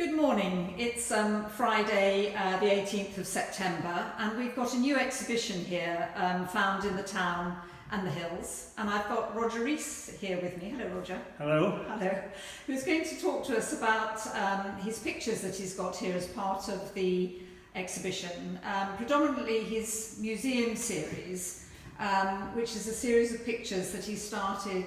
Good morning. It's Friday the 18th of September and we've got a new exhibition here found in the town and the hills, and I've got Roger Reese here with me. Hello Roger. Hello. Hello. Who's going to talk to us about his pictures that he's got here as part of the exhibition, predominantly his museum series, which is a series of pictures that he started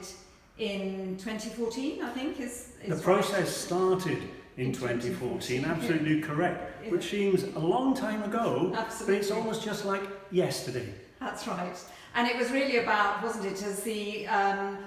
in 2014, I think is the process started in 2014, absolutely correct, which seems a long time ago, absolutely. But it's almost just like yesterday. That's right. And it was really about, wasn't it, as the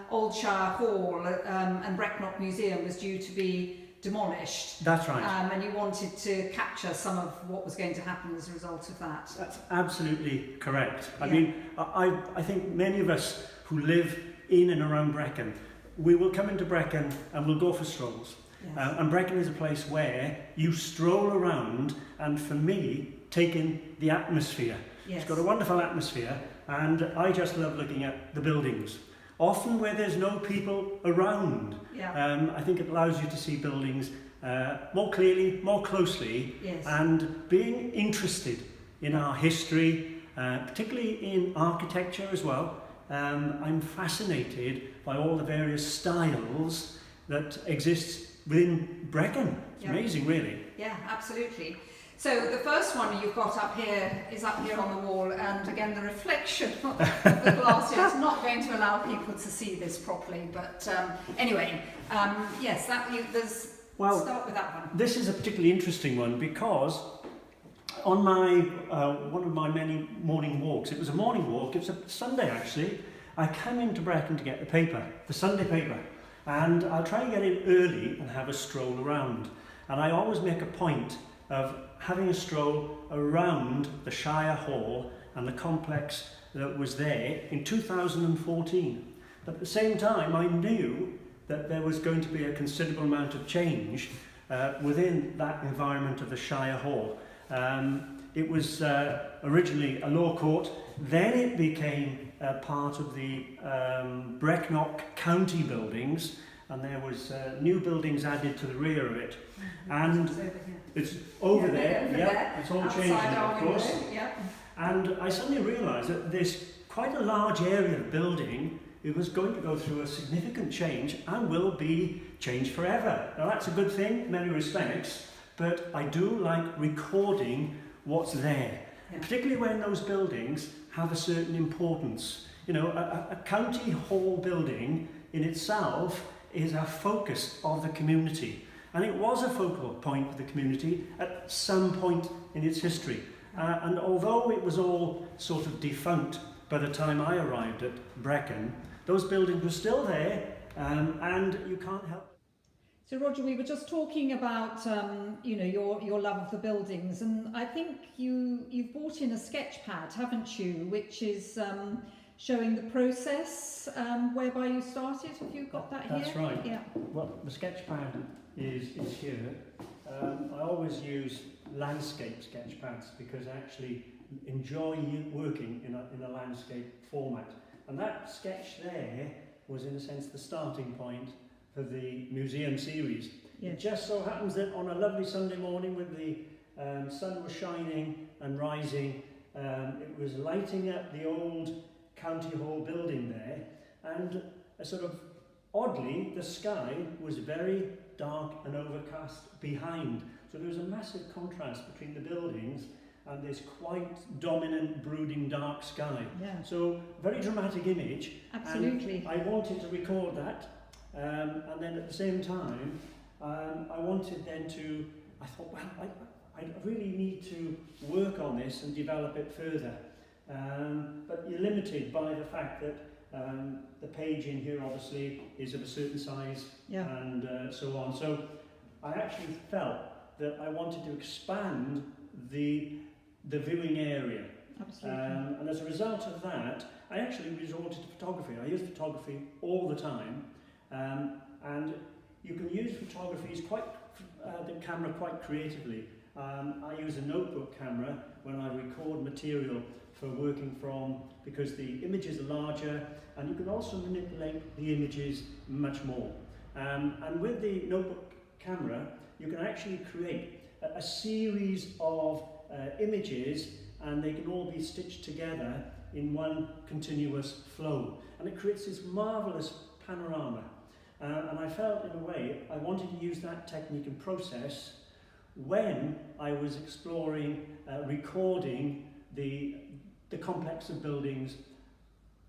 old Shire Hall and Brecknock Museum was due to be demolished. That's right. And you wanted to capture some of what was going to happen as a result of that. That's absolutely correct. I mean, I think many of us who live in and around Brecon, we will come into Brecon and we'll go for strolls. Yes. And Brecon is a place where you stroll around and, for me, take in the atmosphere. Yes. It's got a wonderful atmosphere, and I just love looking at the buildings. Often where there's no people around. Yeah. I think it allows you to see buildings more clearly, more closely, yes. And being interested in our history, particularly in architecture as well. I'm fascinated by all the various styles that exist within Brecon. It's amazing, really. Yeah, absolutely. So the first one you've got up here is up here on the wall, and again the reflection of the glass here is not going to allow people to see this properly, but anyway, yes, start with that one. This is a particularly interesting one because on my one of my many morning walks, it was a morning walk, it was a Sunday actually, I came into Brecon to get the paper, the Sunday paper, and I'll try and get in early and have a stroll around, and I always make a point of having a stroll around the Shire Hall and the complex that was there in 2014. But at the same time, I knew that there was going to be a considerable amount of change within that environment of the Shire Hall. It was originally a law court, then it became part of the Brecknock county buildings, and there was new buildings added to the rear of it. And it's over there, yeah, it's all changing, of course. Yeah. And I suddenly realised that this quite a large area of building, it was going to go through a significant change and will be changed forever. Now that's a good thing in many respects, but I do like recording what's there, particularly when those buildings have a certain importance. You know, a county hall building in itself is a focus of the community. And it was a focal point for the community at some point in its history. And although it was all sort of defunct by the time I arrived at Brecon, those buildings were still there, and you can't help. So Roger, we were just talking about your love of the buildings, and I think you've brought in a sketch pad, haven't you, which is showing the process whereby you started. Have you got that here? That's right. Yeah. Well, the sketch pad is here. I always use landscape sketch pads because I actually enjoy working in a landscape format. And that sketch there was, in a sense, the starting point for the museum series. Yes. It just so happens that on a lovely Sunday morning when the sun was shining and rising, it was lighting up the old County Hall building there, and sort of oddly the sky was very dark and overcast behind, so there was a massive contrast between the buildings and this quite dominant, brooding, dark sky. Yeah. So very dramatic image. Absolutely. And I wanted to record that, and then at the same time I wanted then to, I thought, well, I really need to work on this and develop it further. But you're limited by the fact that the page in here obviously is of a certain size, and so on. So I actually felt that I wanted to expand the viewing area. Absolutely. And as a result of that, I actually resorted to photography. I use photography all the time, and you can use the camera quite creatively. I use a notebook camera when I record material for working from, because the images are larger and you can also manipulate the images much more. And with the notebook camera, you can actually create a series of images, and they can all be stitched together in one continuous flow. And it creates this marvellous panorama. And I felt, in a way, I wanted to use that technique and process when I was exploring, recording the complex of buildings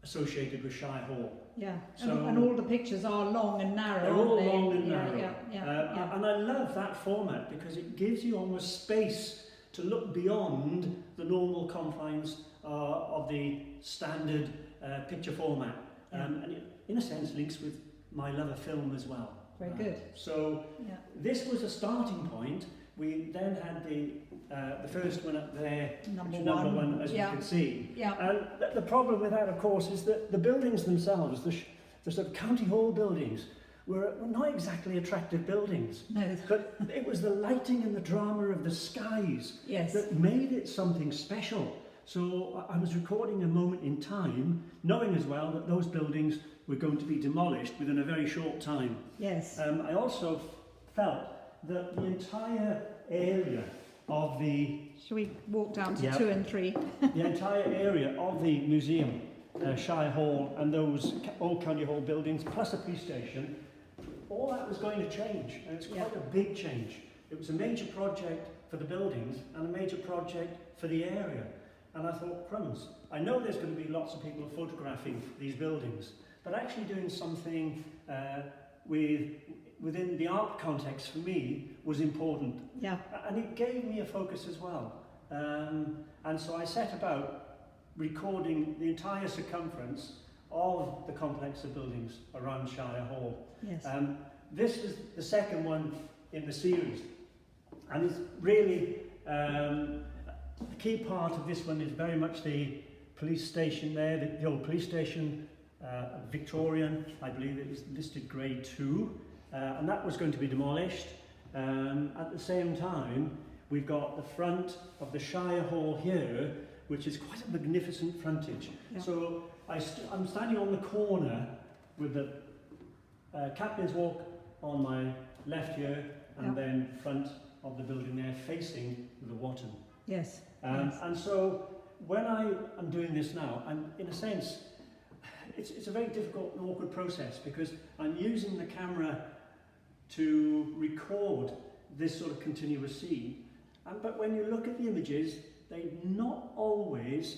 associated with Shire Hall. Yeah, So, and all the pictures are long and narrow. They're all aren't they? long and narrow. Yeah. And I love that format because it gives you almost space to look beyond the normal confines of the standard picture format. And it, in a sense, links with my love of film as well. Very good. So this was a starting point. We then had the first one up there, Number one, as you can see. Yeah. And the problem with that, of course, is that the buildings themselves, the sort of county hall buildings, were not exactly attractive buildings. No. But it was the lighting and the drama of the skies that made it something special. So I was recording a moment in time, knowing as well that those buildings were going to be demolished within a very short time. Yes. I also felt that the entire area of the... Shall we walk down to 2 and 3? The entire area of the museum, Shire Hall, and those old county hall buildings, plus a police station, all that was going to change, and it's quite a big change. It was a major project for the buildings and a major project for the area. And I thought, crumbs, I know there's going to be lots of people photographing these buildings, but actually doing something within the art context for me was important. Yeah. And it gave me a focus as well. And so I set about recording the entire circumference of the complex of buildings around Shire Hall. Yes. This is the second one in the series, and it's really the key part of this one is very much the police station there, the old police station, Victorian, I believe it was listed grade 2, and that was going to be demolished. At the same time, we've got the front of the Shire Hall here, which is quite a magnificent frontage. Yeah. So I'm standing on the corner with the Captain's Walk on my left here, and then front of the building there facing the Watton. Yes. And so when I am doing this now, I'm, in a sense, it's a very difficult and awkward process because I'm using the camera to record this sort of continuous scene. But when you look at the images, they're not always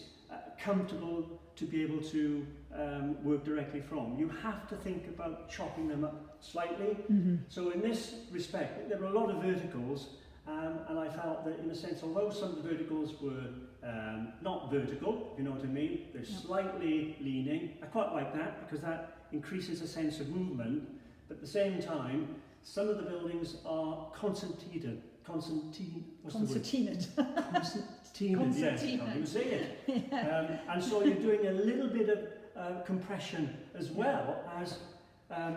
comfortable to be able to work directly from. You have to think about chopping them up slightly. Mm-hmm. So in this respect, there were a lot of verticals, and I felt that in a sense, although some of the verticals were not vertical, you know what I mean, they're slightly leaning. I quite like that because that increases a sense of movement, but at the same time, some of the buildings are concertinaed. Concertinaed, yes, I can't even say it. And so you're doing a little bit of compression as well as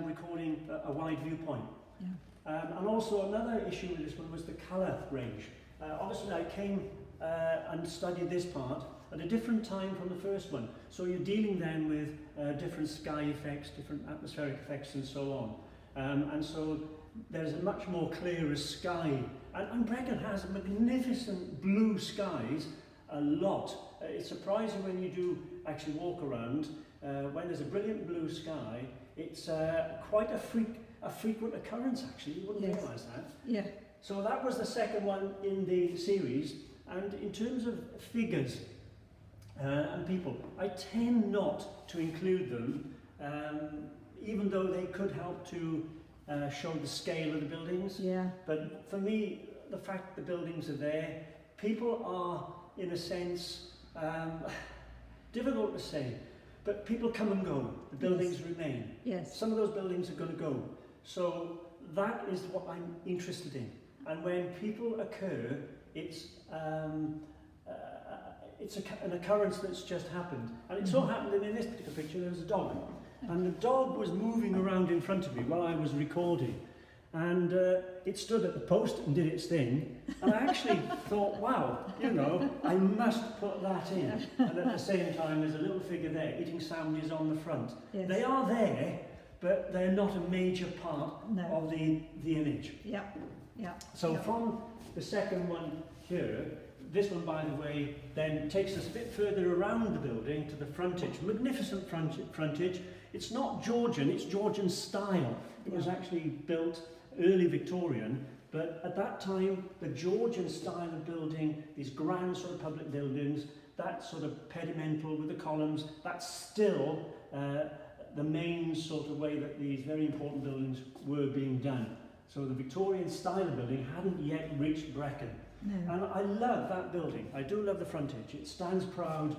recording a wide viewpoint. Yeah. And also another issue with this one was the colour range. Obviously I came and studied this part at a different time from the first one. So you're dealing then with different sky effects, different atmospheric effects and so on. And so there's a much more clearer sky. And Brecknock has magnificent blue skies, a lot. It's surprising when you do actually walk around, when there's a brilliant blue sky, it's quite a frequent occurrence actually, you wouldn't realise that. Yeah. So that was the second one in the series, and in terms of figures and people, I tend not to include them, even though they could help to show the scale of the buildings. Yeah. But for me, the fact the buildings are there, people are, in a sense, difficult to say, but people come and go, the buildings remain. Yes. Some of those buildings are going to go. So that is what I'm interested in. And when people occur, it's an occurrence that's just happened. And it so happened that in this particular picture there was a dog. And the dog was moving around in front of me while I was recording. And it stood at the post and did its thing. And I actually thought, wow, you know, I must put that in. And at the same time, there's a little figure there eating sandwiches on the front. Yes. They are there, but they're not a major part No. of the image. Yep. Yep. So Yep. from the second one here, this one, by the way, then takes us a bit further around the building to the frontage. Magnificent frontage. It's not Georgian, it's Georgian style. It was actually built early Victorian, but at that time, the Georgian style of building, these grand sort of public buildings, that sort of pedimental with the columns, that's still the main sort of way that these very important buildings were being done. So the Victorian style of building hadn't yet reached Brecon. No. And I love that building. I do love the frontage. It stands proud,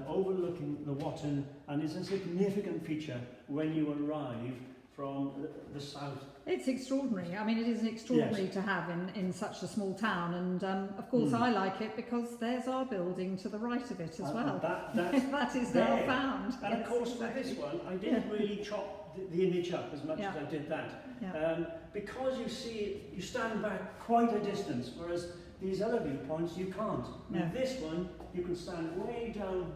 overlooking the Watton, and is a significant feature when you arrive from the south. It's extraordinary. I mean, it is extraordinary to have in such a small town, and of course I like it because there's our building to the right of it as well. That is now found. And yes, of course exactly. with this one, I didn't really chop the image up as much as I did that. Because you see it, you stand back quite a distance, whereas these other viewpoints you can't. With this one, you can stand way down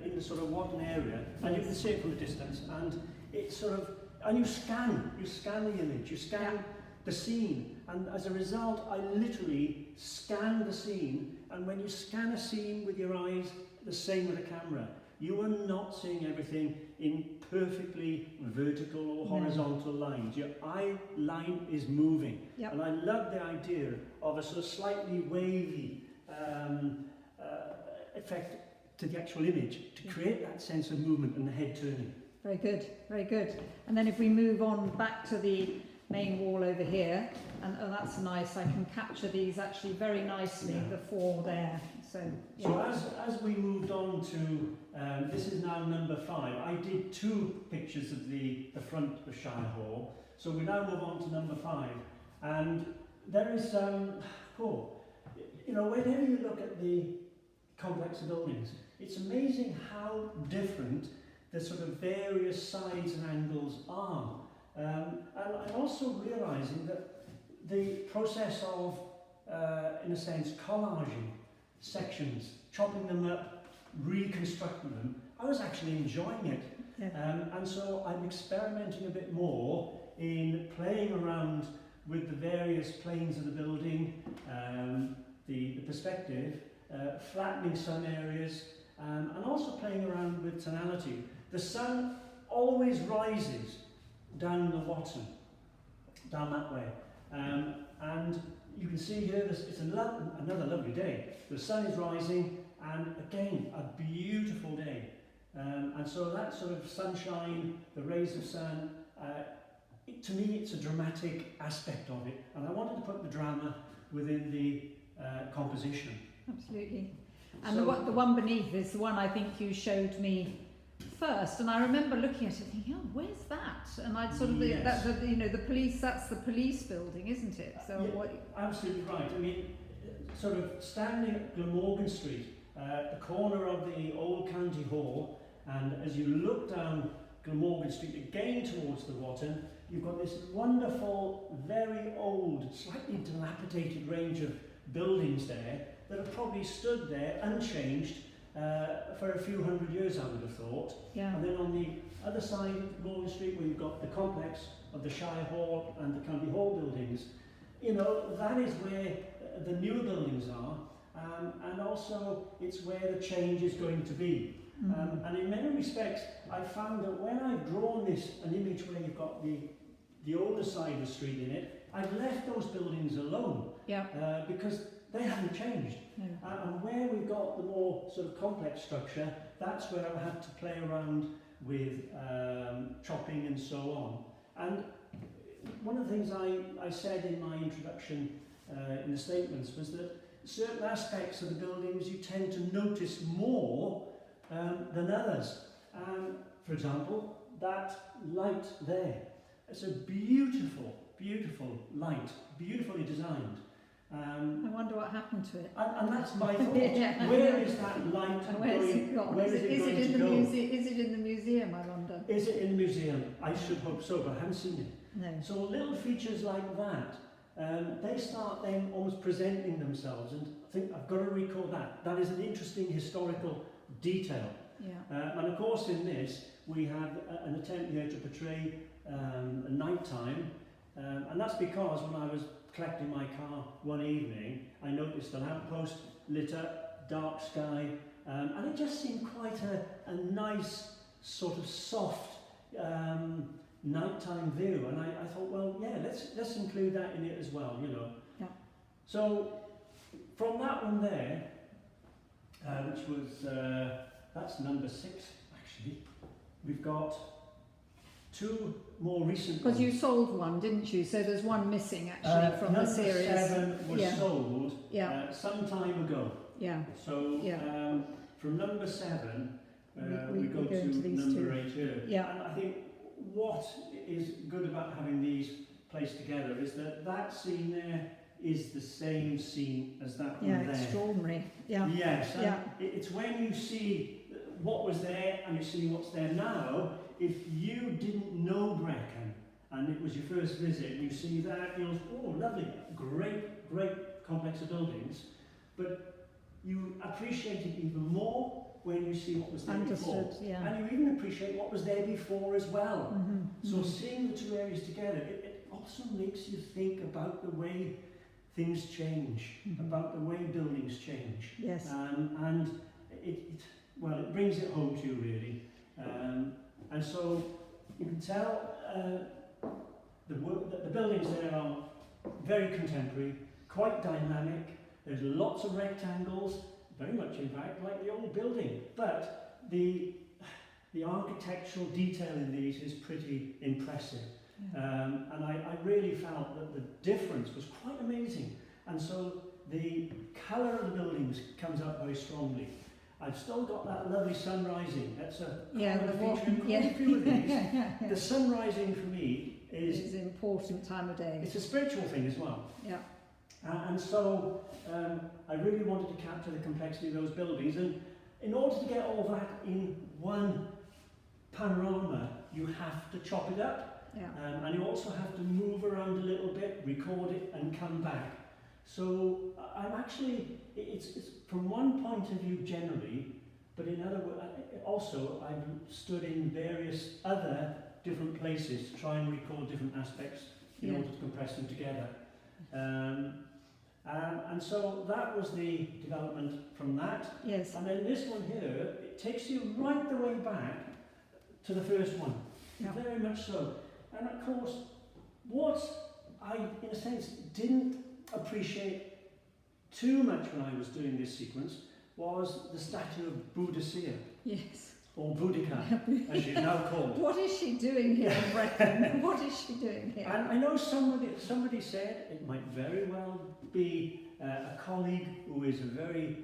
in the sort of Watton area, and you can see it from a distance, and it's sort of, and you scan the image, you scan the scene, and as a result, I literally scan the scene, and when you scan a scene with your eyes, the same with a camera. You are not seeing everything in perfectly vertical or horizontal lines. Your eye line is moving. And I love the idea of a sort of slightly wavy effect to the actual image to create that sense of movement and the head turning. Very good, very good. And then if we move on back to the main wall over here, and oh, that's nice, I can capture these actually very nicely, the four there. So as we moved on to, this is now number 5, I did 2 pictures of the front of Shire Hall, so we now move on to number 5, and there is, you know, whenever you look at the complex of buildings, it's amazing how different the sort of various sides and angles are. And I'm also realising that the process of, in a sense, collaging sections, chopping them up, reconstructing them, I was actually enjoying it. And so I'm experimenting a bit more in playing around with the various planes of the building, the perspective, flattening some areas, and also playing around with tonality. The sun always rises down the Watton, down that way. And you can see here, it's another lovely day. The sun is rising, and again, a beautiful day. And so that sort of sunshine, the rays of sun, to me, it's a dramatic aspect of it. And I wanted to put the drama within the composition. absolutely. And so, the one beneath is the one I think you showed me first, and I remember looking at it thinking, oh, where's that? And I'd sort of, you know, the police, that's the police building, isn't it? So absolutely right. I mean, sort of standing at Glamorgan Street, the corner of the old county hall, and as you look down Glamorgan Street again towards the Watton, you've got this wonderful, very old, slightly dilapidated range of buildings there that have probably stood there unchanged for a few hundred years, I would have thought. And then on the other side of Glamorgan Street, where you've got the complex of the Shire Hall and the County Hall buildings, you know, that is where the newer buildings are, and also it's where the change is going to be. And in many respects, I found that when I've drawn an image where you've got the older side of the street in it, I've left those buildings alone because they haven't changed. And where we've got the more sort of complex structure, that's where I had to play around with chopping and so on. And one of the things I said in my introduction in the statements was that certain aspects of the buildings you tend to notice more than others. For example, that light there. It's a beautiful, beautiful light, beautifully designed. I wonder what happened to it. And that's my thought. Where is that light and where's going? It gone? Where is it going to go? Is it in the museum, I wonder? Is it in the museum? I should hope so, but I haven't seen it. No. So little features like that, they start then almost presenting themselves, and I think I've got to recall that. That is an interesting historical detail. Yeah. And of course in this we have an attempt here to portray a night time, and that's because when I was collecting my car one evening, I noticed the lamppost lit up, dark sky, and it just seemed quite a nice sort of soft nighttime view, and I thought, well, yeah, let's include that in it as well, you know. Yeah. So from that one there, which was that's number 6 actually, we've got 2 more recent Because ones. you sold one, didn't you? So there's one missing actually from the series. Number 7 was Yeah. sold Yeah. some time ago. Yeah. So Yeah. from number 7, We we go go into to these number two. 8 here. Yeah. And I think what is good about having these placed together is that scene there is the same scene as that one Yeah, there. extraordinary. Yeah. Yes, and Yeah. it's when you see what was there and you see what's there now. If you didn't know Brecon and it was your first visit, you see that, you know, oh, lovely, great complex of buildings, but you appreciate it even more when you see what was there Understood, before. yeah. And you even appreciate what was there before as well. Mm-hmm. So seeing the 2 areas together, it also makes you think about the way things change, about the way buildings change. Yes. And it brings it home to you really. And so you can tell the buildings there are very contemporary, quite dynamic. There's lots of rectangles, very much in fact like the old building. But the architectural detail in these is pretty impressive. Yeah. And I really felt that the difference was quite amazing. And so the colour of the buildings comes out very strongly. I've still got that lovely sun rising. That's a feature in quite a few of these. The sun rising for me is an important time of day. It's a spiritual thing as well. Yeah. And so I really wanted to capture the complexity of those buildings. And in order to get all that in one panorama, you have to chop it up. Yeah. And you also have to move around a little bit, record it and come back. So I'm actually, it's from one point of view generally, but in other words, also I've stood in various other different places to try and record different aspects in order to compress them together. And so that was the development from that. Yes. And then this one here, it takes you right the way back to the first one. Yeah. Very much so. And of course, what I, in a sense, didn't appreciate too much when I was doing this sequence was the statue of Boudicca, Yes. or Boudica, as she's now called. What is she doing here in Brecon? What is she doing here? And I know somebody said it might very well be a colleague who is a very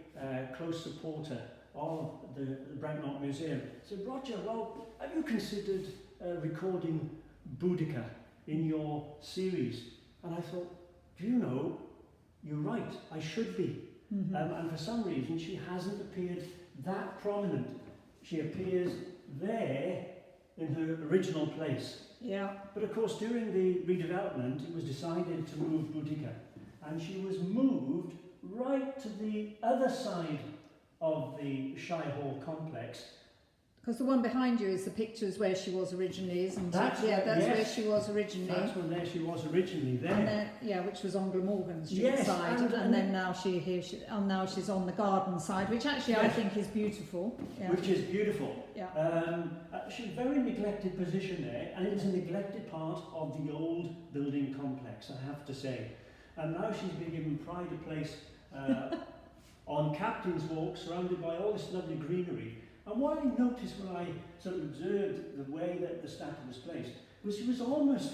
close supporter of the Brecknock Museum. Said, Roger, well, have you considered recording Boudica in your series? And I thought, do you know, you're right, I should be. Mm-hmm. And for some reason, she hasn't appeared that prominent. She appears there in her original place. Yeah. But of course, during the redevelopment, it was decided to move Boudica. And she was moved right to the other side of the Shire Hall complex. Because the one behind you is the pictures where she was originally, isn't That's it? Yeah, right, that's yes. where she was originally. That's when there she was originally there. And then, yeah, which was on Glamorgan Street Yes, side, and then now now she's on the garden side, which actually I Yes. think is beautiful. Yeah. Which is beautiful. Yeah. She's a very neglected position there, and it's a neglected part of the old building complex, I have to say. And now she's been given pride of place on Captain's Walk, surrounded by all this lovely greenery. And what I noticed when I sort of observed the way that the statue was placed was she was almost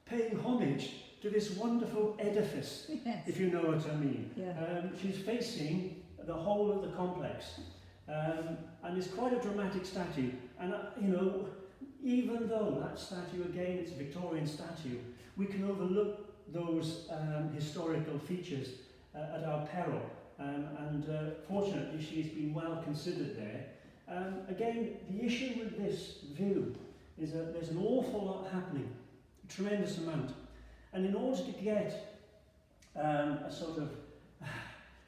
paying homage to this wonderful edifice, Yes. if you know what I mean. Yeah. She's facing the whole of the complex. And it's quite a dramatic statue. And, you know, even though that statue, again, it's a Victorian statue, we can overlook those historical features at our peril. Fortunately, she's been well considered there. Again, the issue with this view is that there's an awful lot happening, a tremendous amount. And in order to get a sort of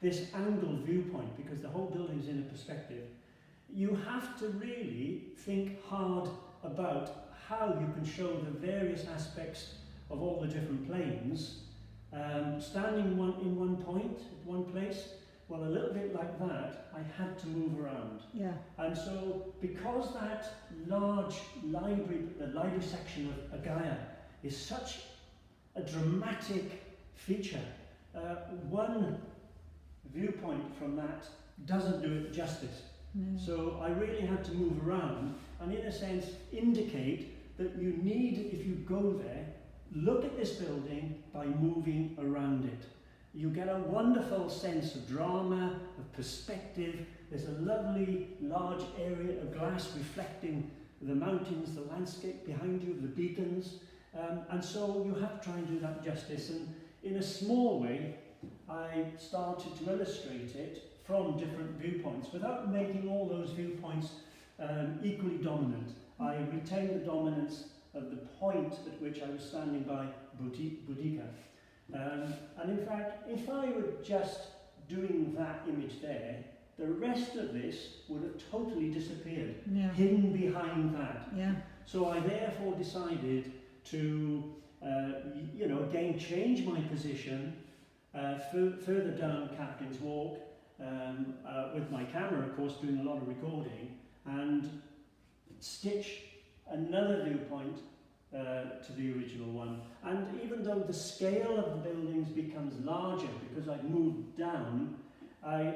this angled viewpoint, because the whole building's in a perspective, you have to really think hard about how you can show the various aspects of all the different planes. Standing in one point, at one place, well, a little bit like that, I had to move around. Yeah. And so, because that large library, the library section of Agaya, is such a dramatic feature, one viewpoint from that doesn't do it justice. No. So I really had to move around and, in a sense, indicate that you need, if you go there, look at this building by moving around it. You get a wonderful sense of drama, of perspective. There's a lovely large area of glass reflecting the mountains, the landscape behind you, the beacons. And so you have to try and do that justice. And in a small way, I started to illustrate it from different viewpoints without making all those viewpoints equally dominant. I retained the dominance of the point at which I was standing by Boudica. And in fact, if I were just doing that image there, the rest of this would have totally disappeared, hidden behind that. Yeah. So I therefore decided to, again change my position further down Captain's Walk, with my camera, of course, doing a lot of recording, and stitch another viewpoint to the original one. And even though the scale of the buildings becomes larger because I've moved down, I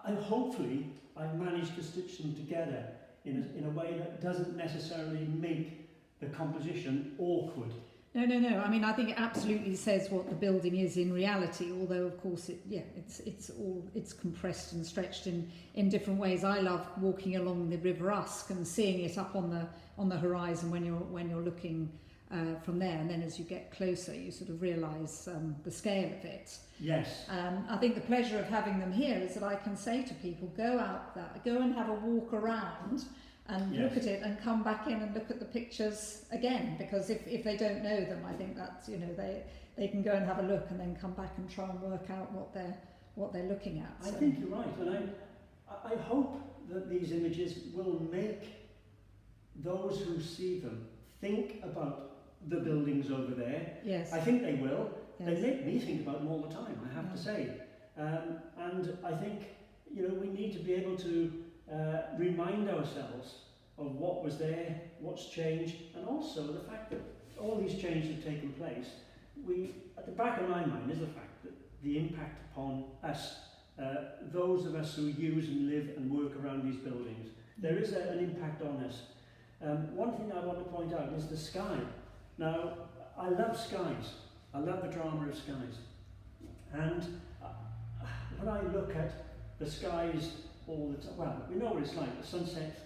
hopefully I've managed to stitch them together in a way that doesn't necessarily make the composition awkward. No. I mean, I think it absolutely says what the building is in reality. Although, of course, it's compressed and stretched in different ways. I love walking along the River Usk and seeing it up on the horizon when you're looking from there. And then as you get closer, you sort of realise the scale of it. Yes. I think the pleasure of having them here is that I can say to people, go out there, go and have a walk around. And look at it and come back in and look at the pictures again, because if they don't know them, I think that's, they can go and have a look and then come back and try and work out what they're looking at. I think you're right, and I hope that these images will make those who see them think about the buildings over there. Yes. I think they will. Yes. They make me think about them all the time, I have to say. And I think, we need to be able to remind ourselves of what was there, what's changed, and also the fact that all these changes have taken place. At the back of my mind is the fact that the impact upon us, those of us who use and live and work around these buildings, there is an impact on us. One thing I want to point out is the sky. Now, I love skies. I love the drama of skies. And when I look at the skies all the time, well, we know what it's like. The sunset,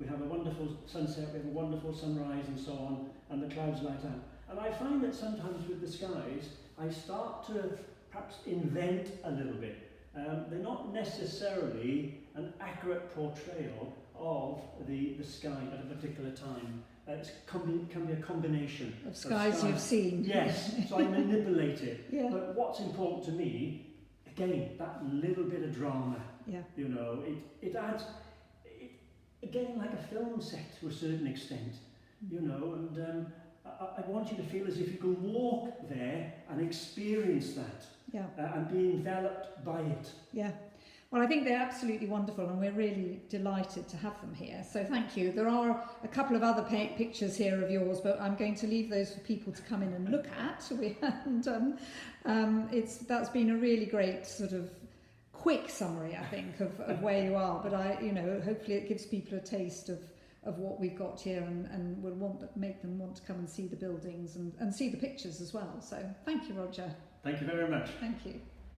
we have a wonderful sunset, we have a wonderful sunrise and so on, and the clouds light up. And I find that sometimes with the skies, I start to perhaps invent a little bit. They're not necessarily an accurate portrayal of the sky at a particular time. It can be a combination of skies you've seen. Yes, so I manipulate it. Yeah. But what's important to me, again, that little bit of drama. Yeah. It adds, again, like a film set to a certain extent, and I want you to feel as if you can walk there and experience that. Yeah. And be enveloped by it. Yeah. Well, I think they're absolutely wonderful, and we're really delighted to have them here. So thank you. There are a couple of other pictures here of yours, but I'm going to leave those for people to come in and look at. And that's been a really great sort of quick summary, I think, of where you are. But hopefully it gives people a taste of what we've got here, and will make them want to come and see the buildings and see the pictures as well. So thank you, Roger. Thank you very much. Thank you.